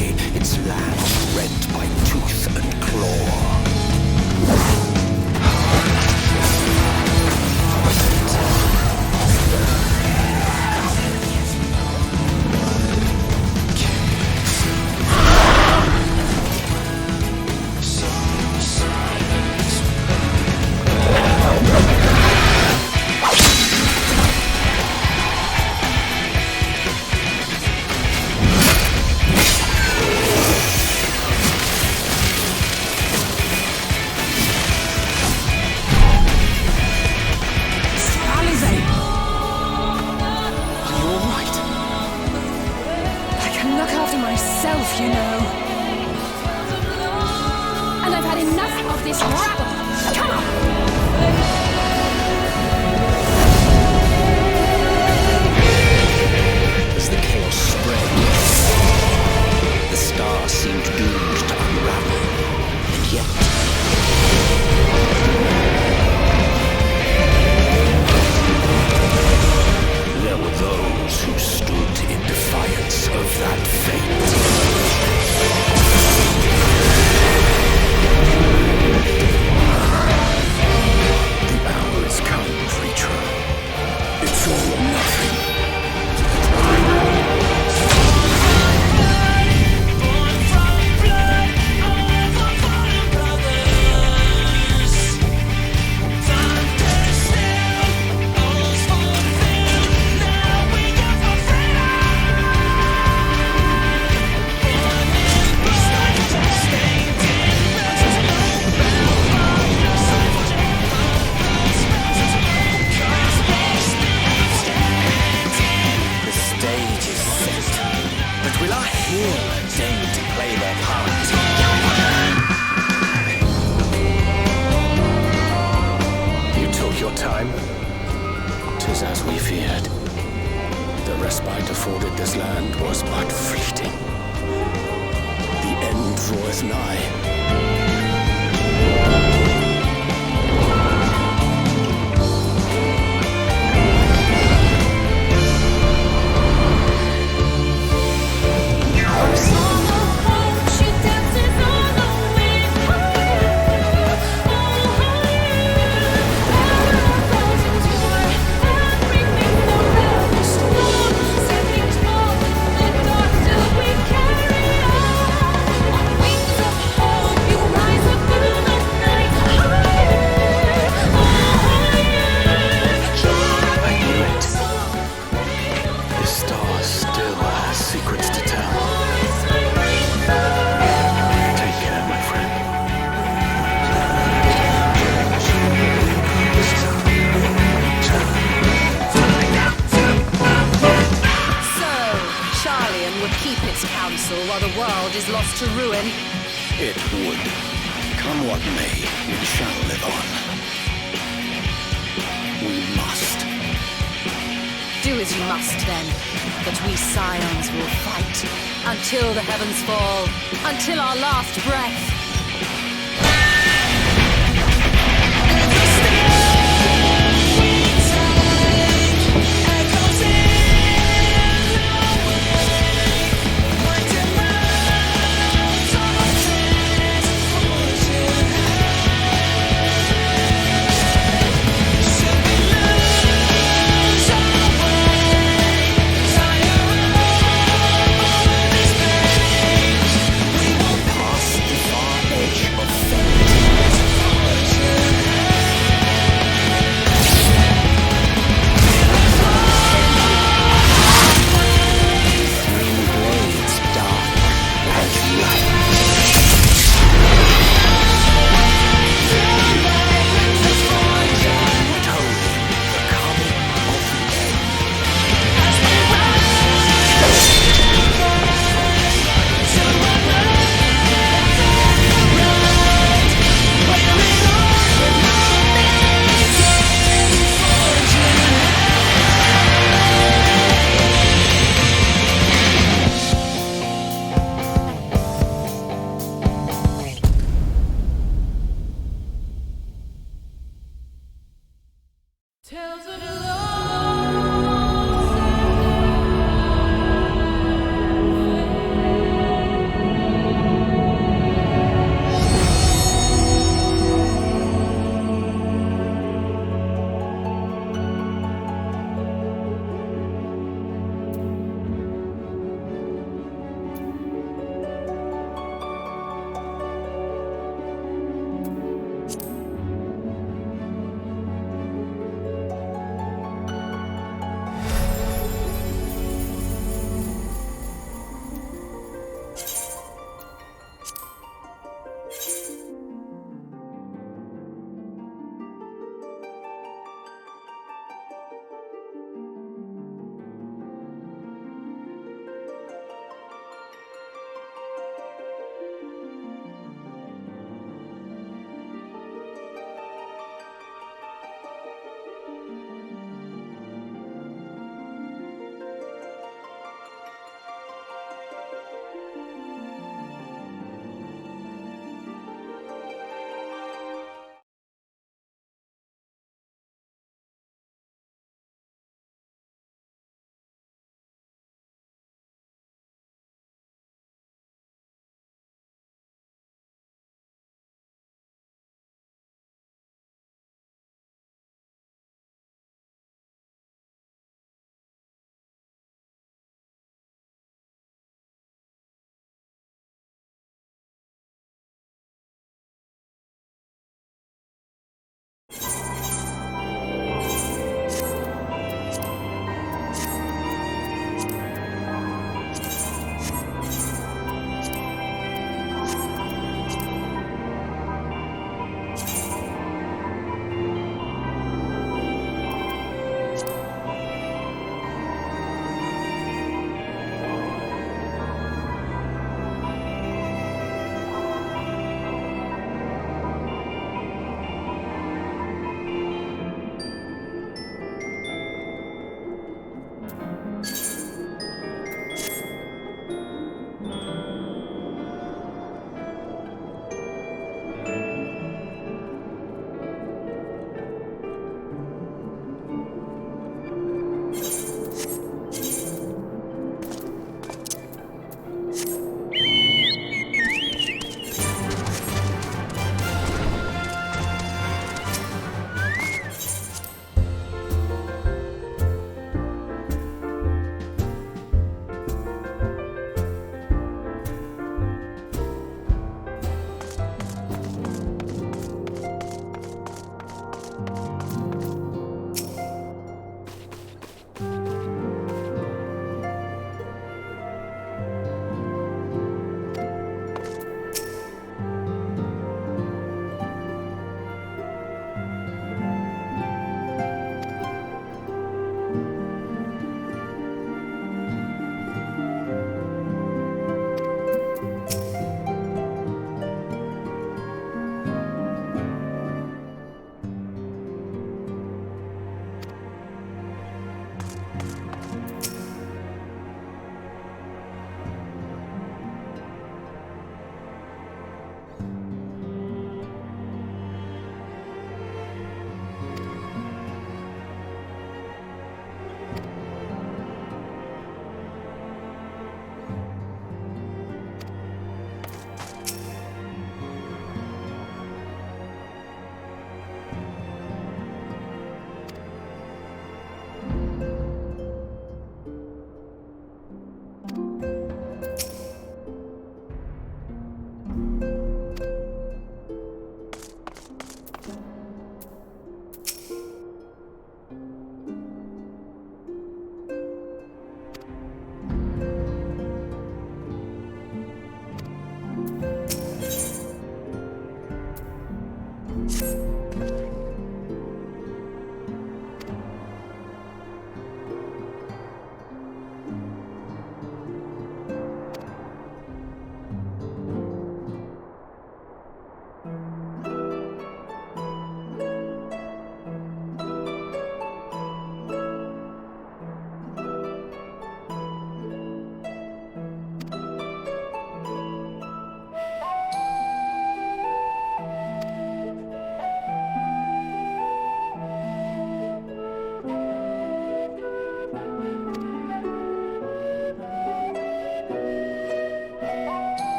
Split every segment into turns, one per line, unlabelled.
away, its land rent by tooth and claw.
You know. And I've had enough of this rabble. Come on!
As the chaos spread, the stars seemed doomed to unravel, and yet there were those who stood in defiance of that fate. It's all or nothing. Time, 'tis as we feared. The respite afforded this land was but fleeting. The end draweth nigh.
While the world is lost to ruin.
It would. Come what may, we shall live on. We must.
Do as you must then, but we Scions will fight until the heavens fall, until our last breath.
Past the far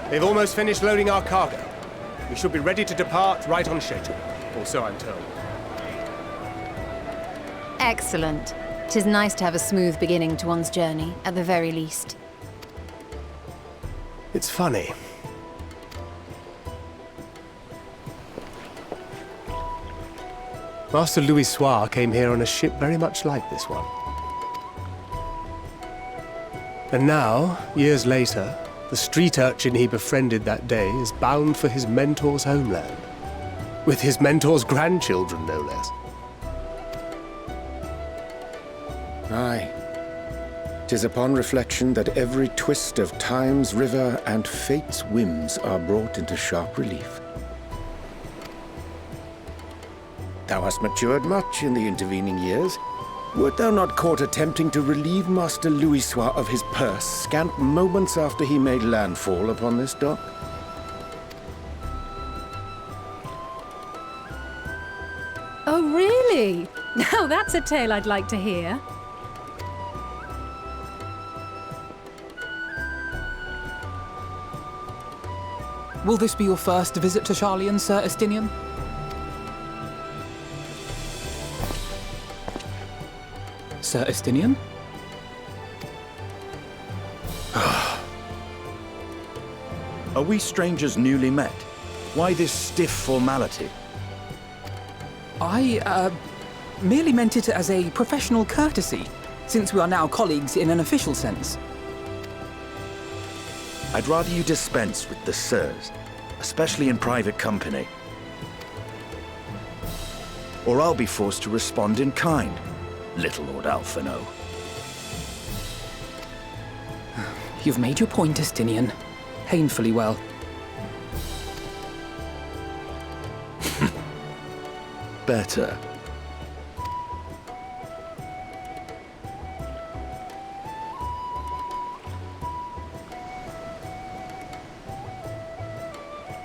They've almost finished loading our cargo. We should be ready to depart right on schedule, or so I'm told.
Excellent. 'Tis nice to have a smooth beginning to one's journey, at the very least.
It's funny. Master Louis Soir came here on a ship very much like this one. And now, years later, the street urchin he befriended that day is bound for his mentor's homeland. With his mentor's grandchildren, no less.
Aye. 'Tis upon reflection that every twist of time's river and fate's whims are brought into sharp relief. Thou hast matured much in the intervening years. Wert thou not caught attempting to relieve Master Louis Soir of his purse scant moments after he made landfall upon this dock?
Oh, really? Now that's a tale I'd like to hear.
Will this be your first visit to Sharlayan, Sir Estinian? Sir Estinian?
Are we strangers newly met? Why this stiff formality?
I, merely meant it as a professional courtesy, since we are now colleagues in an official sense.
I'd rather you dispense with the sirs, especially in private company. Or I'll be forced to respond in kind, little Lord Alphino.
You've made your point, Estinian. Painfully well.
Better.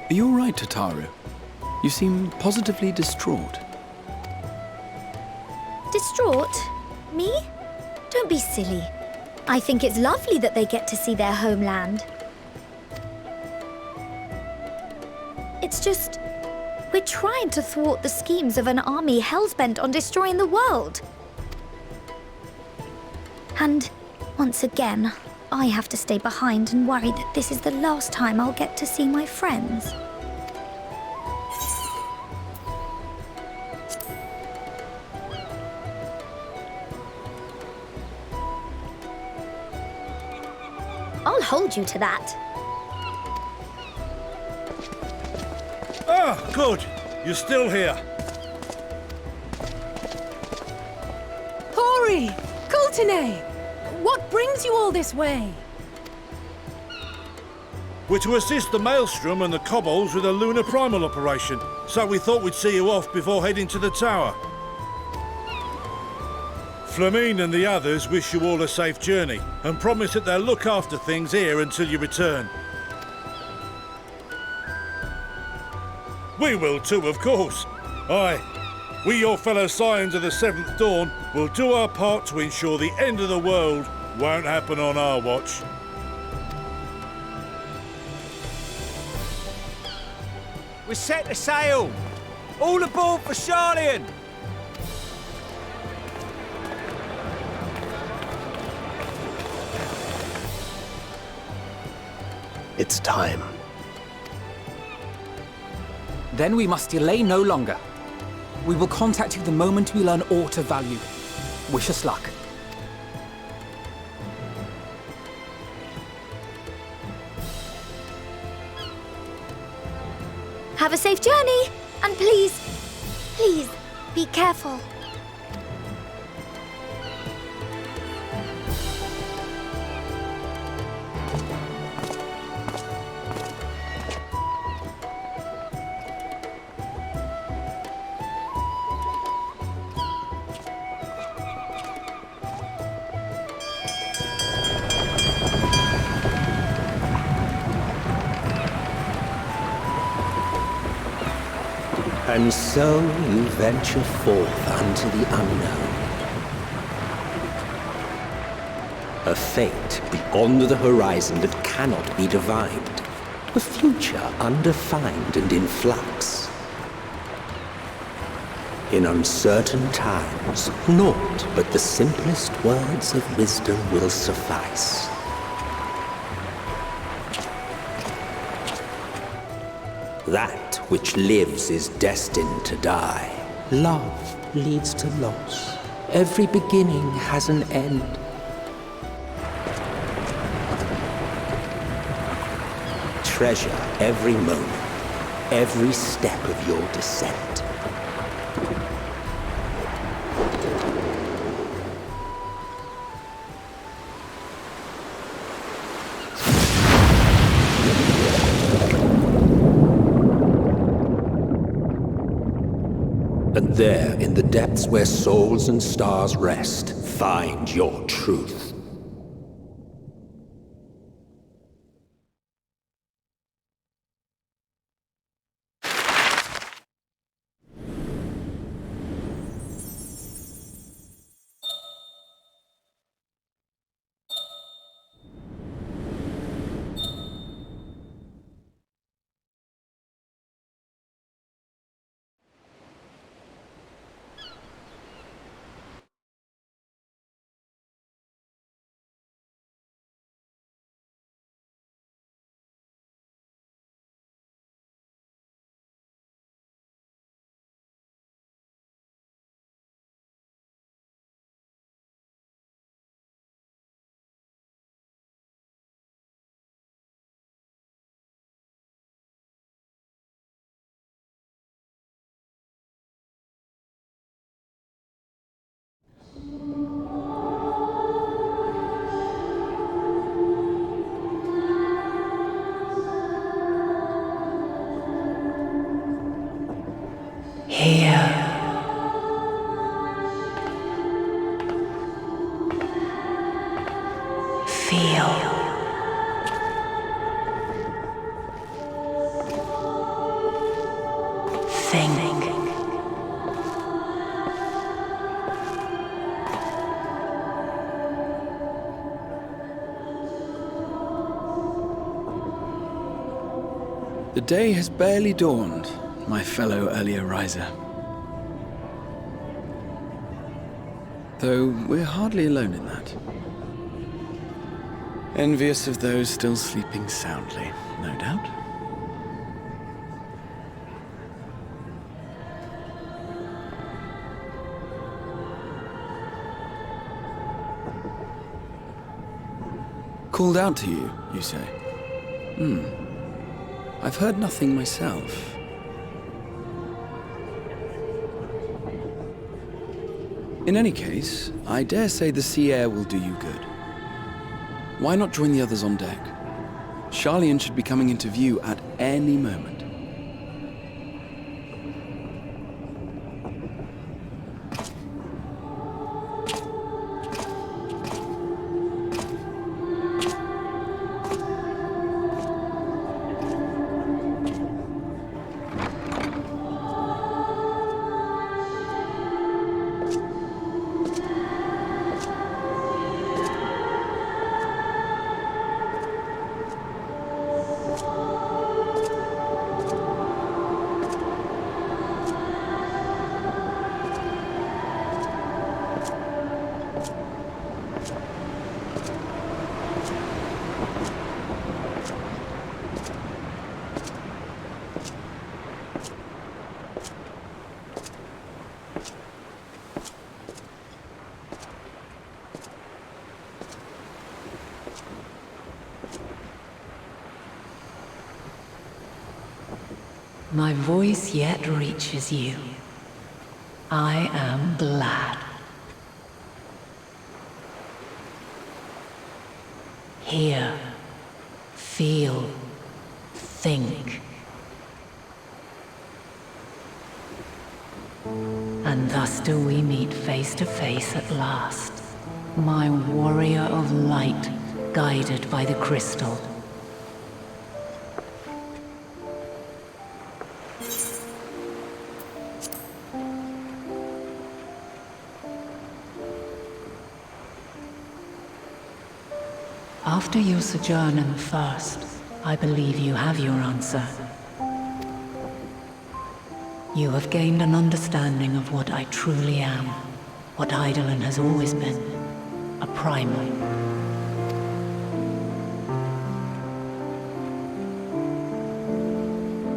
Are you all right, Tataru? You seem positively distraught.
Distraught? Me? Don't be silly. I think it's lovely that they get to see their homeland. It's just, we're trying to thwart the schemes of an army hell-bent on destroying the world. And once again, I have to stay behind and worry that this is the last time I'll get to see my friends. I'll hold you to that.
Ah, good. You're still here.
Hori! Coulternay! What brings you all this way?
We're to assist the Maelstrom and the Kobolds with a lunar primal operation, so we thought we'd see you off before heading to the tower. Flamine and the others wish you all a safe journey and promise that they'll look after things here until you return. We will too, of course. Aye. We, your fellow Scions of the Seventh Dawn, will do our part to ensure the end of the world won't happen on our watch.
We're set to sail! All aboard for Sharlayan!
It's time.
Then we must delay no longer. We will contact you the moment we learn aught of value. Wish us luck.
Have a safe journey, and please, please, be careful.
And so you venture forth unto the unknown. A fate beyond the horizon that cannot be divined. A future undefined and in flux. In uncertain times, naught but the simplest words of wisdom will suffice. That which lives is destined to die. Love leads to loss. Every beginning has an end. Treasure every moment, every step of your descent. And there, in the depths where souls and stars rest, find your truth.
The day has barely dawned, my fellow earlier riser. Though we're hardly alone in that. Envious of those still sleeping soundly, no doubt. Called out to you, you say? I've heard nothing myself. In any case, I dare say the sea air will do you good. Why not join the others on deck? Sharlayan should be coming into view at any moment.
My voice yet reaches you. I am glad. Hear, feel, think. And thus do we meet face to face at last. My warrior of light, guided by the crystal. After your sojourn in the First, I believe you have your answer. You have gained an understanding of what I truly am, what Hydaelyn has always been, a primal.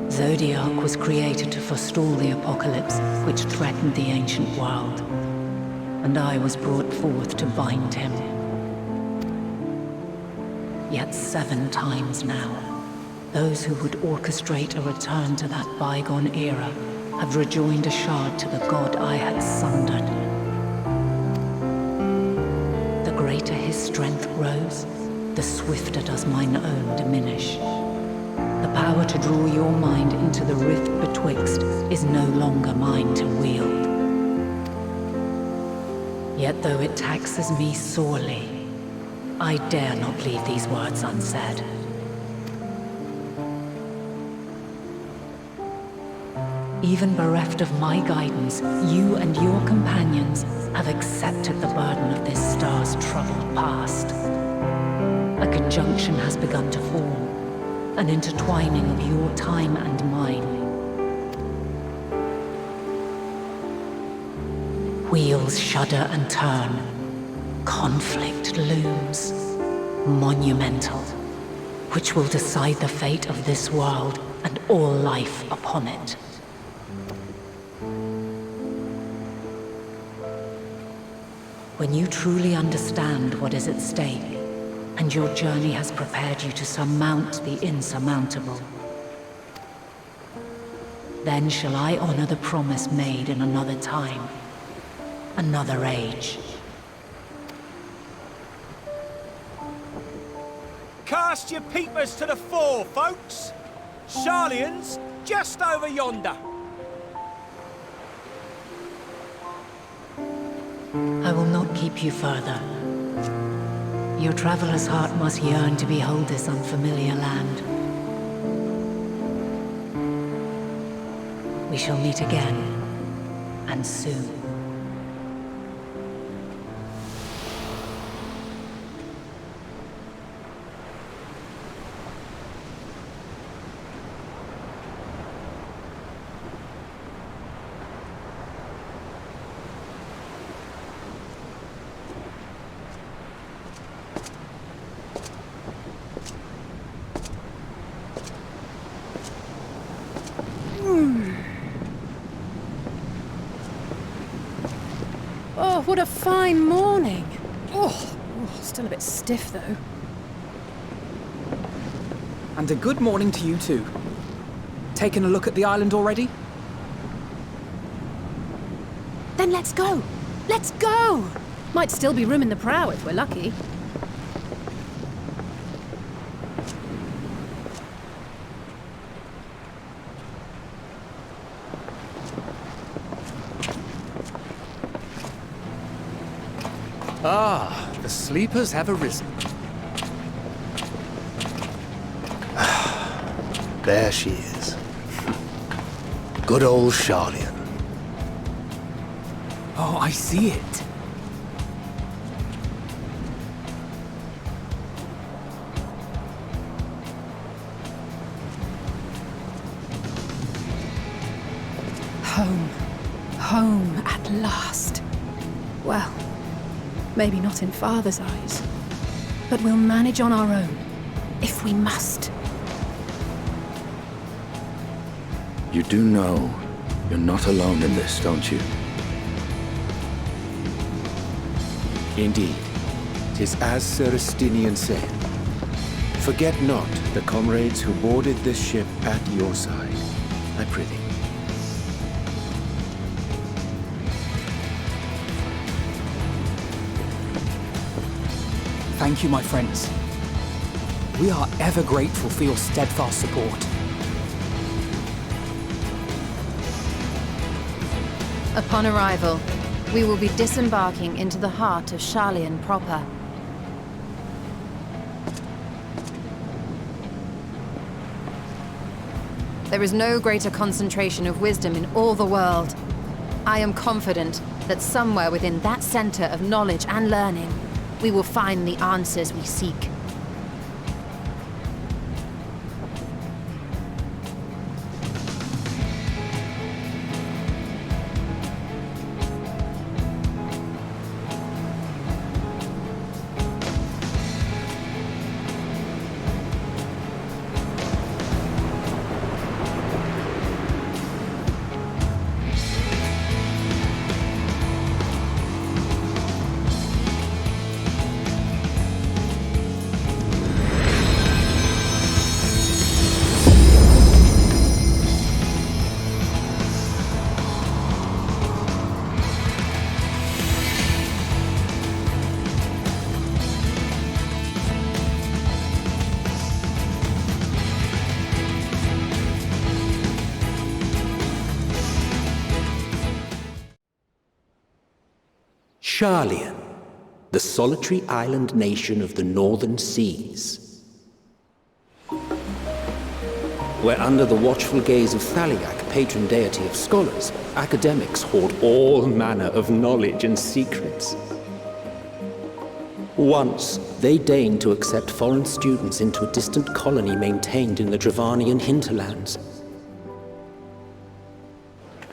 Zodiac was created to forestall the apocalypse which threatened the ancient world, and I was brought forth to bind him. Yet 7 times now, those who would orchestrate a return to that bygone era have rejoined a shard to the god I had sundered. The greater his strength grows, the swifter does mine own diminish. The power to draw your mind into the rift betwixt is no longer mine to wield. Yet though it taxes me sorely, I dare not leave these words unsaid. Even bereft of my guidance, you and your companions have accepted the burden of this star's troubled past. A conjunction has begun to form, an intertwining of your time and mine. Wheels shudder and turn. Conflict looms, monumental, which will decide the fate of this world and all life upon it. When you truly understand what is at stake, and your journey has prepared you to surmount the insurmountable, then shall I honor the promise made in another time, another age.
Cast your peepers to the fore, folks. Sharlayan's just over yonder.
I will not keep you further. Your traveler's heart must yearn to behold this unfamiliar land. We shall meet again, and soon.
Oh, what a fine morning. Oh, still a bit stiff though.
And a good morning to you too. Taking a look at the island already?
Then let's go. Let's go. Might still be room in the prow if we're lucky.
Ah, the sleepers have arisen. There she is. Good old Sharlayan.
Oh, I see it.
Home. Home at last. Well, maybe not in Father's eyes, but we'll manage on our own, if we must.
You do know you're not alone in this, don't you?
Indeed, 'tis as Sir Estinian said. Forget not the comrades who boarded this ship at your side, I prithee.
Thank you, my friends. We are ever grateful for your steadfast support.
Upon arrival, we will be disembarking into the heart of Sharlayan proper. There is no greater concentration of wisdom in all the world. I am confident that somewhere within that center of knowledge and learning, we will find the answers we seek.
Sharlayan, the solitary island nation of the northern seas. Where under the watchful gaze of Thaliak, patron deity of scholars, academics hoard all manner of knowledge and secrets. Once, they deigned to accept foreign students into a distant colony maintained in the Dravanian hinterlands.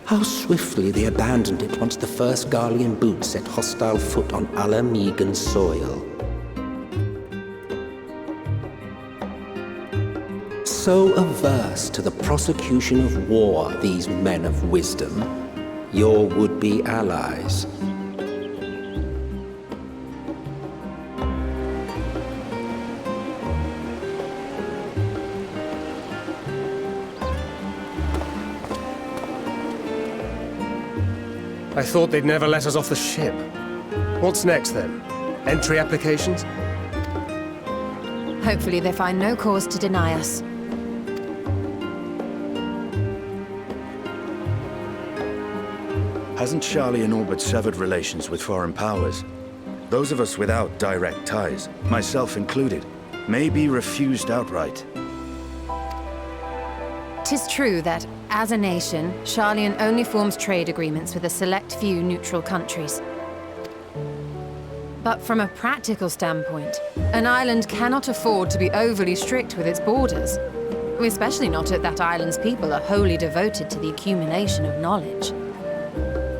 How swiftly they abandoned it once the first Garlean boot set hostile foot on Alamegan soil. So averse to the prosecution of war, these men of wisdom, your would-be allies.
I thought they'd never let us off the ship. What's next, then? Entry applications?
Hopefully they find no cause to deny us.
Hasn't Sharlayan all but severed relations with foreign powers? Those of us without direct ties, myself included, may be refused outright.
'Tis true that, as a nation, Sharlayan only forms trade agreements with a select few neutral countries. But from a practical standpoint, an island cannot afford to be overly strict with its borders, especially not if that island's people are wholly devoted to the accumulation of knowledge.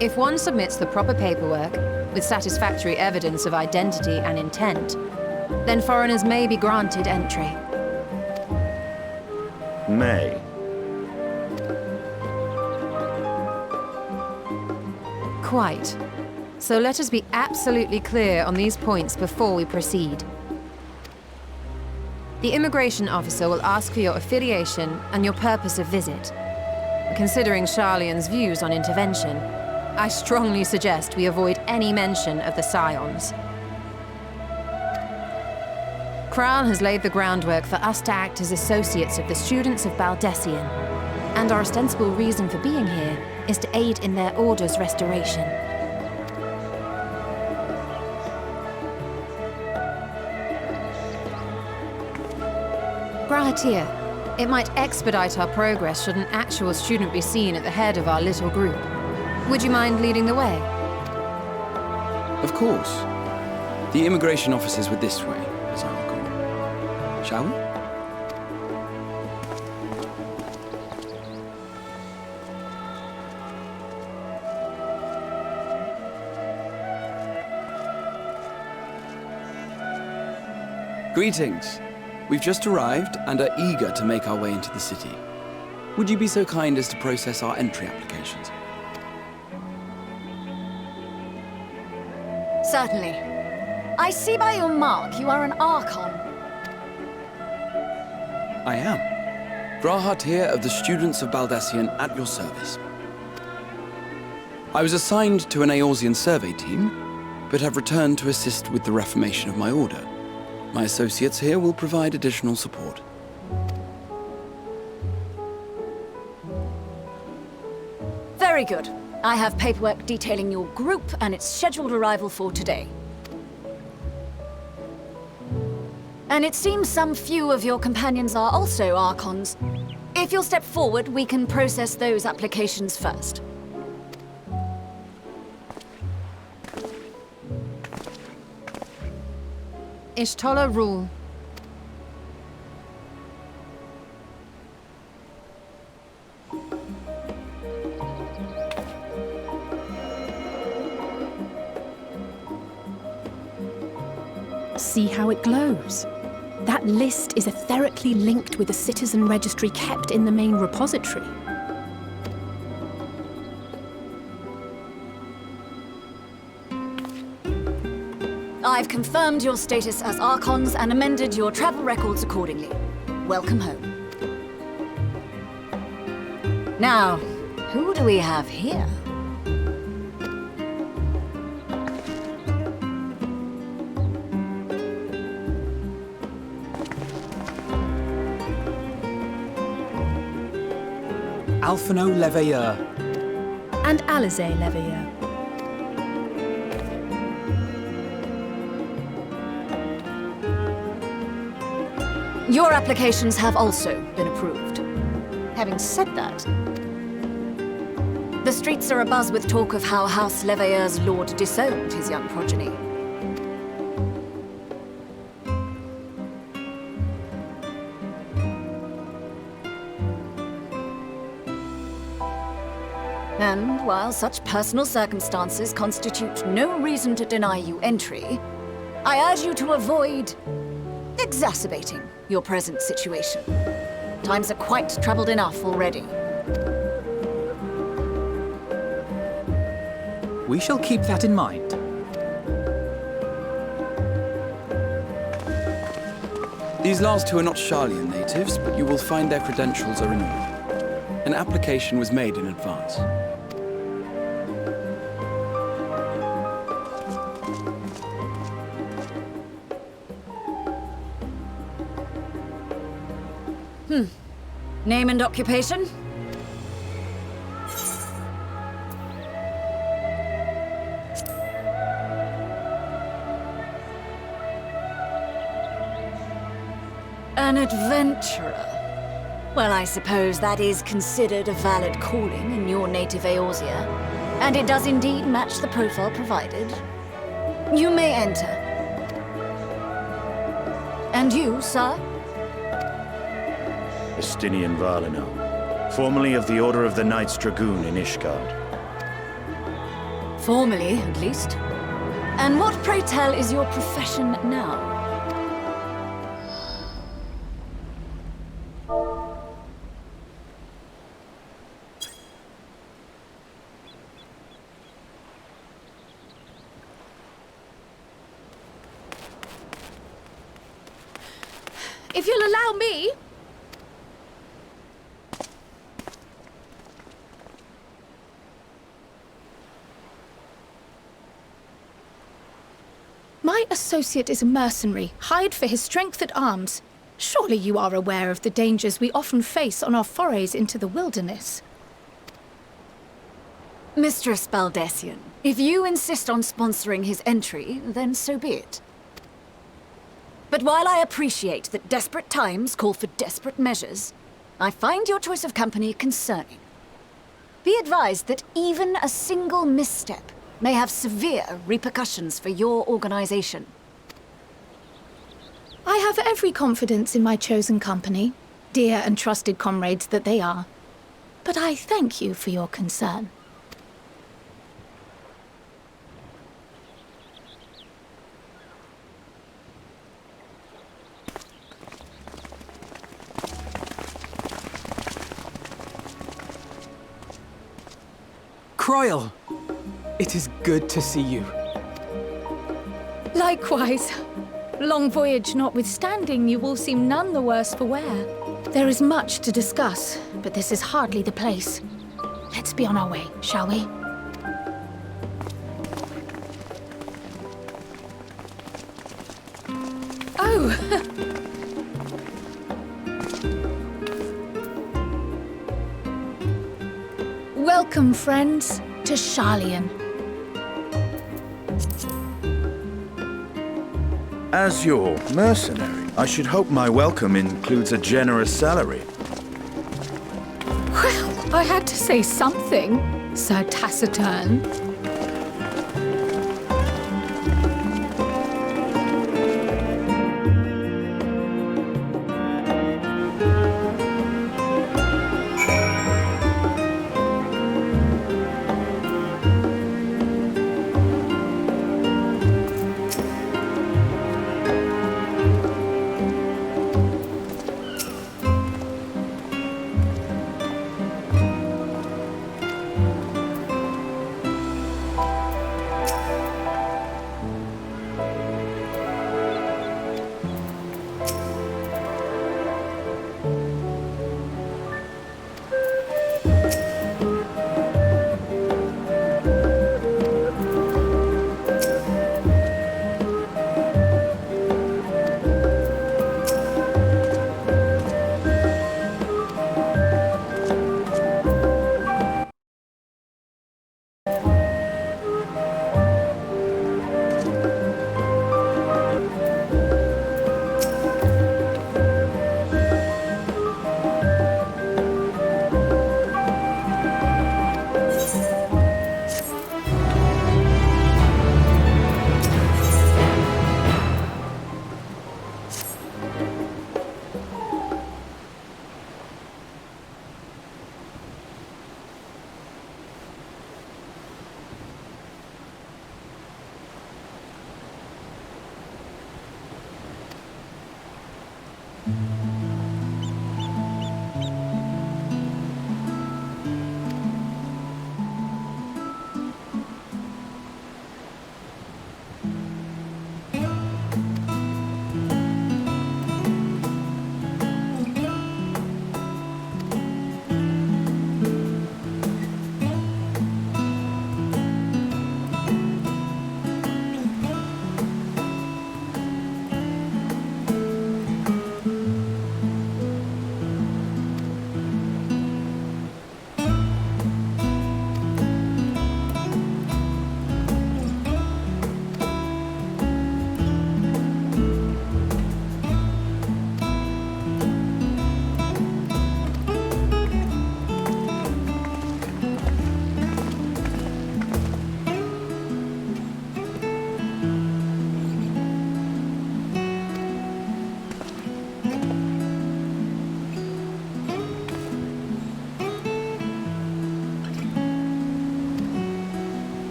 If one submits the proper paperwork, with satisfactory evidence of identity and intent, then foreigners may be granted entry.
May.
Quite. So let us be absolutely clear on these points before we proceed. The immigration officer will ask for your affiliation and your purpose of visit. Considering Sharlayan's views on intervention, I strongly suggest we avoid any mention of the Scions. Krile has laid the groundwork for us to act as associates of the students of Baldessian, and our ostensible reason for being here is to aid in their order's restoration. Grahatir, it might expedite our progress should an actual student be seen at the head of our little group. Would you mind leading the way?
Of course. The immigration officers were this way, as I recall. Shall we? Greetings. We've just arrived and are eager to make our way into the city. Would you be so kind as to process our entry applications?
Certainly. I see by your mark you are an Archon.
I am. Grahat here of the Students of Baldesion at your service. I was assigned to an Eorzean survey team, but have returned to assist with the reformation of my order. My associates here will provide additional support.
Very good. I have paperwork detailing your group and its scheduled arrival for today. And it seems some few of your companions are also Archons. If you'll step forward, we can process those applications first.
Ishtola rule. See how it glows. That list is etherically linked with the citizen registry kept in the main repository.
I've confirmed your status as Archons and amended your travel records accordingly. Welcome home. Now, who do we have here?
Alphino Leveilleur.
And Alize Leveilleur.
Your applications have also been approved. Having said that, the streets are abuzz with talk of how House Leveilleur's lord disowned his young progeny. And while such personal circumstances constitute no reason to deny you entry, I urge you to avoid exacerbating your present situation. Times are quite troubled enough already.
We shall keep that in mind.
These last two are not Sharlayan natives, but you will find their credentials are in order. An application was made in advance.
Name and occupation? An adventurer. Well, I suppose that is considered a valid calling in your native Eorzea, and it does indeed match the profile provided. You may enter. And you, sir?
Estinian Valino, formerly of the Order of the Knights Dragoon in Ishgard.
Formally, at least. And what, pray tell, is your profession now?
If you'll allow me... My associate is a mercenary, hired for his strength at arms. Surely you are aware of the dangers we often face on our forays into the wilderness.
Mistress Baldesion, if you insist on sponsoring his entry, then so be it. But while I appreciate that desperate times call for desperate measures, I find your choice of company concerning. Be advised that even a single misstep may have severe repercussions for your organization.
I have every confidence in my chosen company, dear and trusted comrades that they are. But I thank you for your concern.
Krile! It is good to see you.
Likewise. Long voyage notwithstanding, you all seem none the worse for wear. There is much to discuss, but this is hardly the place. Let's be on our way, shall we? Oh! Welcome, friends, to Sharlayan.
As your mercenary, I should hope my welcome includes a generous salary.
Well, I had to say something, Sir Taciturn.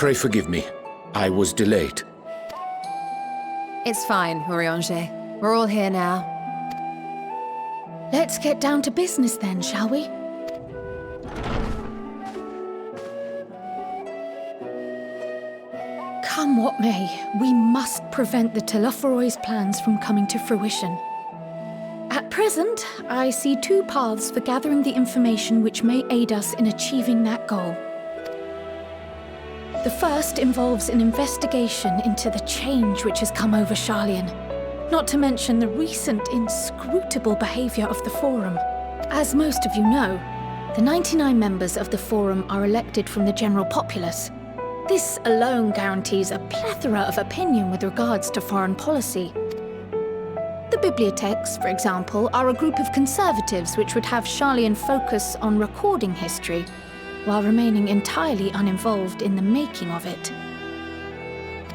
Pray forgive me. I was delayed.
It's fine, Eorzea. We're all here now.
Let's get down to business then, shall we? Come what may, we must prevent the Telophoroi's plans from coming to fruition. At present, I see two paths for gathering the information which may aid us in achieving that goal. The first involves an investigation into the change which has come over Sharlayan, not to mention the recent inscrutable behavior of the Forum. As most of you know, the 99 members of the Forum are elected from the general populace. This alone guarantees a plethora of opinion with regards to foreign policy. The bibliotheques, for example, are a group of conservatives which would have Sharlayan focus on recording history, while remaining entirely uninvolved in the making of it.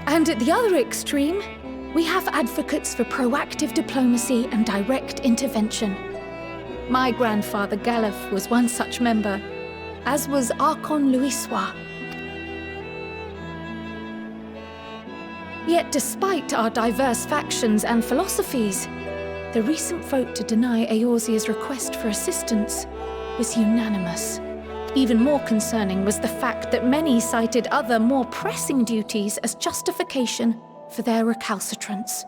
And at the other extreme, we have advocates for proactive diplomacy and direct intervention. My grandfather Galef was one such member, as was Archon Louisois. Yet despite our diverse factions and philosophies, the recent vote to deny Eorzea's request for assistance was unanimous. Even more concerning was the fact that many cited other, more pressing duties as justification for their recalcitrance.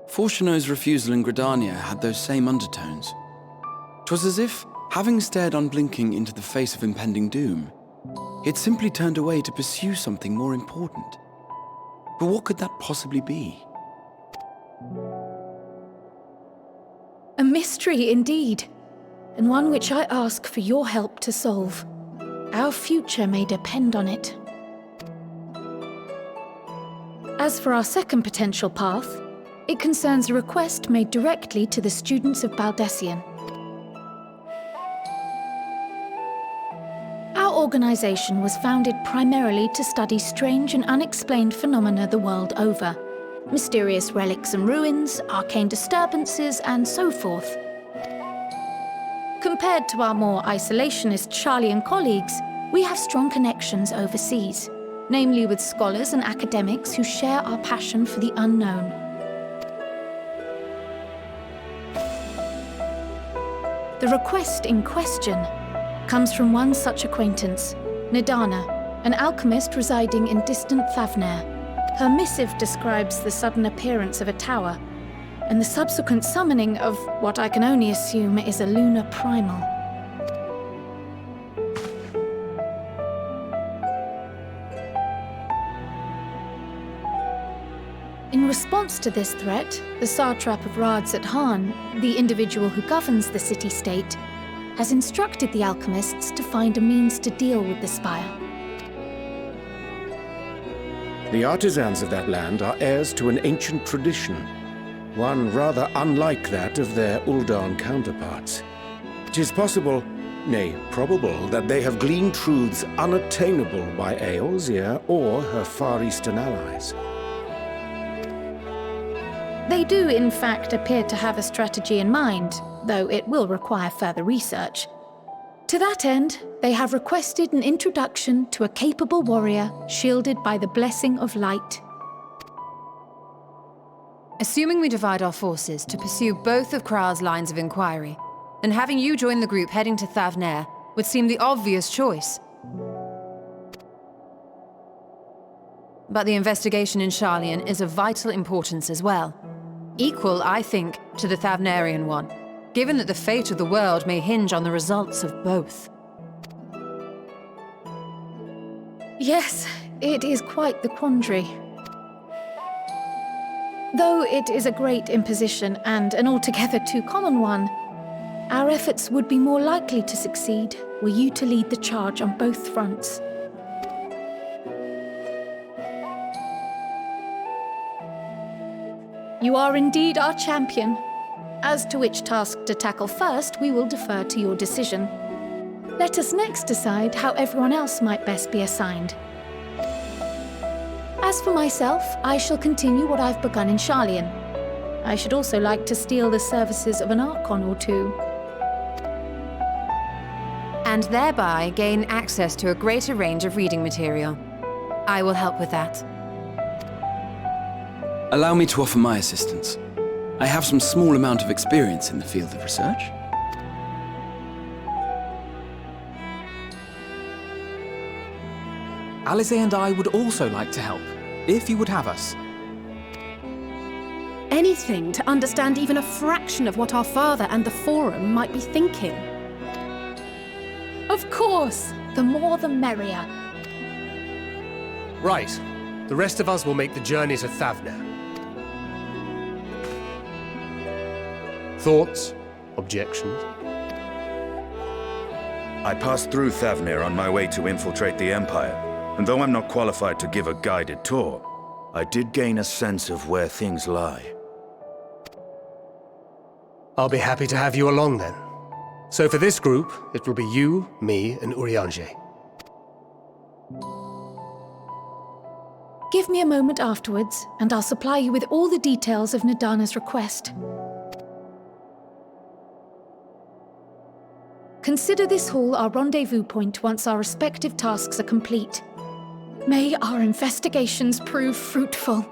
Fortuno's refusal in Gridania had those same undertones. 'Twas as if, having stared unblinking into the face of impending doom, it simply turned away to pursue something more important. But what could that possibly be?
A mystery indeed, and one which I ask for your help to solve. Our future may depend on it. As for our second potential path, it concerns a request made directly to the students of Baldesion. Our organization was founded primarily to study strange and unexplained phenomena the world over. Mysterious relics and ruins, arcane disturbances, and so forth. Compared to our more isolationist Sharlayan colleagues, we have strong connections overseas, namely with scholars and academics who share our passion for the unknown. The request in question comes from one such acquaintance, Nidana, an alchemist residing in distant Thavnair. Her missive describes the sudden appearance of a tower and the subsequent summoning of what I can only assume is a lunar primal. In response to this threat, the satrap of Radzat-Han, the individual who governs the city-state, has instructed the alchemists to find a means to deal with the spire.
The artisans of that land are heirs to an ancient tradition, one rather unlike that of their Uldan counterparts. It is possible, nay, probable, that they have gleaned truths unattainable by Eorzea or her Far Eastern allies.
They do, in fact, appear to have a strategy in mind, though it will require further research. To that end, they have requested an introduction to a capable warrior shielded by the blessing of light.
Assuming we divide our forces to pursue both of Kral's lines of inquiry, then having you join the group heading to Thavnair would seem the obvious choice. But the investigation in Sharlayan is of vital importance as well. Equal, I think, to the Thavnairian one, given that the fate of the world may hinge on the results of both.
Yes, it is quite the quandary. Though it is a great imposition and an altogether too common one, our efforts would be more likely to succeed were you to lead the charge on both fronts. You are indeed our champion. As to which task to tackle first, we will defer to your decision. Let us next decide how everyone else might best be assigned. As for myself, I shall continue what I've begun in Sharlayan. I should also like to steal the services of an Archon or two.
and thereby gain access to a greater range of reading material. I will help with that.
Allow me to offer my assistance. I have some small amount of experience in the field of research.
Eorzea and I would also like to help, if you would have us.
Anything to understand even a fraction of what our father and the Forum might be thinking.
Of course! The more the merrier.
Right. The rest of us will make the journey to Thavner. Thoughts? Objections?
I passed through Thavner on my way to infiltrate the Empire, and though I'm not qualified to give a guided tour, I did gain a sense of where things lie.
I'll be happy to have you along then. So for this group, it will be you, me, and Urianger.
Give me a moment afterwards, and I'll supply you with all the details of Nadana's request. Consider this hall our rendezvous point once our respective tasks are complete. May our investigations prove fruitful.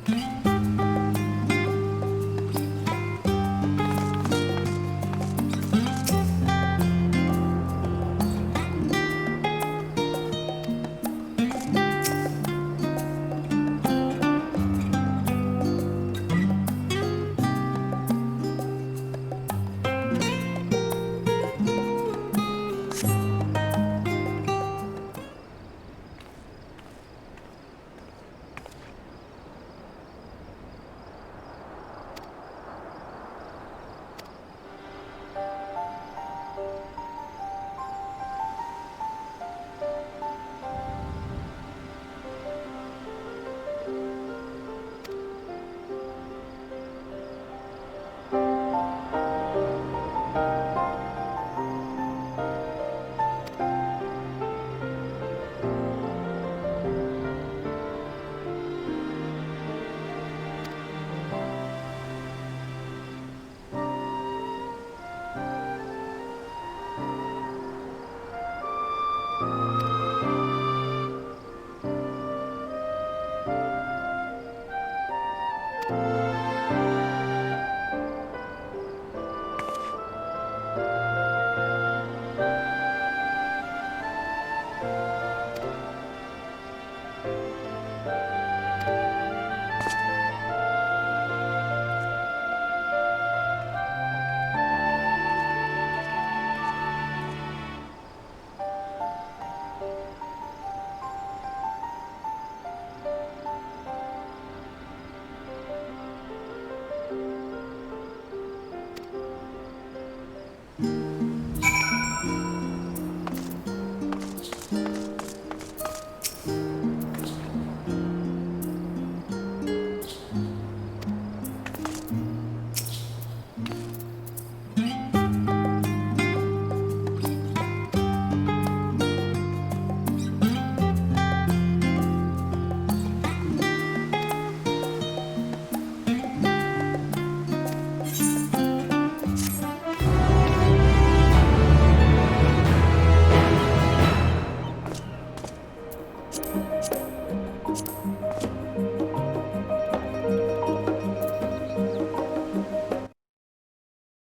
you.